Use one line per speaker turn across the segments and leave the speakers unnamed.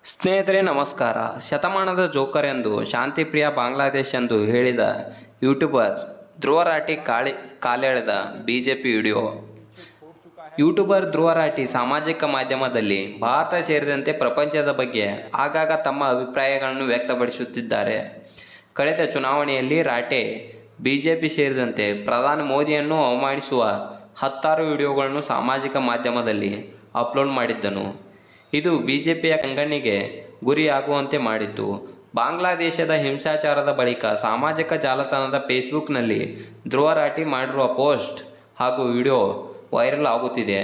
ಸ್ನೇಹಿತರೆ ನಮಸ್ಕಾರ. ಶತಮಾನದ ಜೋಕರ್ ಎಂದು ಶಾಂತಿಪ್ರಿಯ ಬಾಂಗ್ಲಾದೇಶ್ ಎಂದು ಹೇಳಿದ ಯೂಟ್ಯೂಬರ್ ಧ್ರುವ ರಾಠಿ ಕಾಲೆಳೆದ ಬಿಜೆಪಿ ವಿಡಿಯೋ. ಯೂಟ್ಯೂಬರ್ ಧ್ರುವ ರಾಠಿ ಸಾಮಾಜಿಕ ಮಾಧ್ಯಮದಲ್ಲಿ ಭಾರತ ಸೇರಿದಂತೆ ಪ್ರಪಂಚದ ಬಗ್ಗೆ ಆಗಾಗ ತಮ್ಮ ಅಭಿಪ್ರಾಯಗಳನ್ನು ವ್ಯಕ್ತಪಡಿಸುತ್ತಿದ್ದಾರೆ. ಕಳೆದ ಚುನಾವಣೆಯಲ್ಲಿ ರಾಠೆ ಬಿಜೆಪಿ ಸೇರಿದಂತೆ ಪ್ರಧಾನಿ ಮೋದಿಯನ್ನು ಅವಮಾನಿಸುವ 10 ವಿಡಿಯೋಗಳನ್ನು ಸಾಮಾಜಿಕ ಮಾಧ್ಯಮದಲ್ಲಿ ಅಪ್ಲೋಡ್ ಮಾಡಿದ್ದನು. ಇದು ಬಿಜೆಪಿಯ ಕಣ್ಣಿಗೆ ಗುರಿಯಾಗುವಂತೆ ಮಾಡಿತ್ತು. ಬಾಂಗ್ಲಾದೇಶದ ಹಿಂಸಾಚಾರದ ಬಳಿಕ ಸಾಮಾಜಿಕ ಜಾಲತಾಣದ ಫೇಸ್ಬುಕ್ನಲ್ಲಿ ಧ್ರುವ ರಾಠಿ ಮಾಡಿರುವ ಪೋಸ್ಟ್ ಹಾಗೂ ವಿಡಿಯೋ ವೈರಲ್ ಆಗುತ್ತಿದೆ.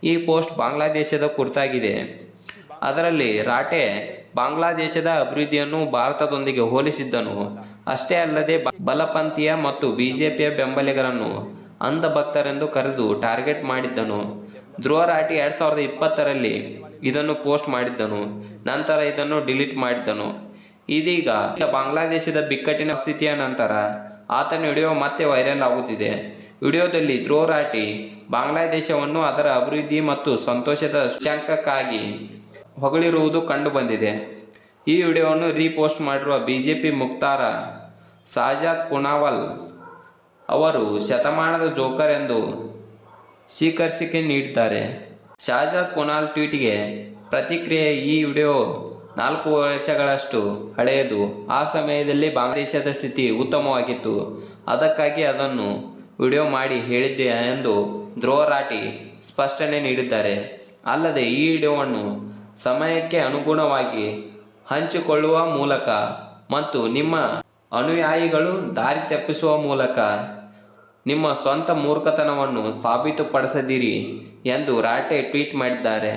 ಈ ಪೋಸ್ಟ್ ಬಾಂಗ್ಲಾದೇಶದ ಕುರಿತಾಗಿದೆ. ಅದರಲ್ಲಿ ರಾಠೆ ಬಾಂಗ್ಲಾದೇಶದ ಅಭಿವೃದ್ಧಿಯನ್ನು ಭಾರತದೊಂದಿಗೆ ಹೋಲಿಸಿದ್ದನು. ಅಷ್ಟೇ ಅಲ್ಲದೆ ಬಲಪಂಥೀಯ ಮತ್ತು ಬಿಜೆಪಿಯ ಬೆಂಬಲಿಗರನ್ನು ಅಂಧಭಕ್ತರೆಂದು ಕರೆದು ಟಾರ್ಗೆಟ್ ಮಾಡಿದ್ದನು. ಧ್ರುವ ರಾಠಿ 2020ರಲ್ಲಿ ಇದನ್ನು ಪೋಸ್ಟ್ ಮಾಡಿದ್ದನು. ನಂತರ ಇದನ್ನು ಡಿಲೀಟ್ ಮಾಡಿದ್ದನು. ಇದೀಗ ಬಾಂಗ್ಲಾದೇಶದ ಬಿಕ್ಕಟ್ಟಿನ ಸ್ಥಿತಿಯ ನಂತರ ಆತನ ವಿಡಿಯೋ ಮತ್ತೆ ವೈರಲ್ ಆಗುತ್ತಿದೆ. ವಿಡಿಯೋದಲ್ಲಿ ಧ್ರುವ ರಾಠಿ ಬಾಂಗ್ಲಾದೇಶವನ್ನು ಅದರ ಅಭಿವೃದ್ಧಿ ಮತ್ತು ಸಂತೋಷದ ಸೂಚ್ಯಂಕಕ್ಕಾಗಿ ಹೊಗಳಿರುವುದು ಕಂಡು ಬಂದಿದೆ. ಈ ವಿಡಿಯೋವನ್ನು ರೀಪೋಸ್ಟ್ ಮಾಡಿರುವ ಬಿಜೆಪಿ ಮುಖಂಡ ಶಹಜಾದ್ ಪೂನಾವಾಲಾ ಅವರು ಶತಮಾನದ ಜೋಕರ್ ಎಂದು ಶೀರ್ಷಿಕೆ ನೀಡಿದ್ದಾರೆ. ಶಹಜಾದ್ ಪೂನಾವಾಲಾ ಟ್ವೀಟ್ಗೆ ಪ್ರತಿಕ್ರಿಯೆ: ಈ ವಿಡಿಯೋ 4 ವರ್ಷಗಳಷ್ಟು ಹಳೆಯದು. ಆ ಸಮಯದಲ್ಲಿ ಬಾಂಗ್ಲಾದೇಶದ ಸ್ಥಿತಿ ಉತ್ತಮವಾಗಿತ್ತು. ಅದಕ್ಕಾಗಿ ಅದನ್ನು ವಿಡಿಯೋ ಮಾಡಿ ಹೇಳಿದ್ದೆ ಎಂದು ಧ್ರುವ ರಾಠಿ ಸ್ಪಷ್ಟನೆ ನೀಡಿದ್ದಾರೆ. ಅಲ್ಲದೆ ಈ ವಿಡಿಯೋವನ್ನು ಸಮಯಕ್ಕೆ ಅನುಗುಣವಾಗಿ ಹಂಚಿಕೊಳ್ಳುವ ಮೂಲಕ ಮತ್ತು ನಿಮ್ಮ ಅನುಯಾಯಿಗಳು ದಾರಿ ತಪ್ಪಿಸುವ ಮೂಲಕ ನಿಮ್ಮ ಸ್ವಂತ ಮೂರ್ಖತನವನ್ನು ಸಾಬೀತುಪಡಿಸಿದಿರಿ ಎಂದು ರಾಠೆ ಟ್ವೀಟ್ ಮಾಡಿದ್ದಾರೆ.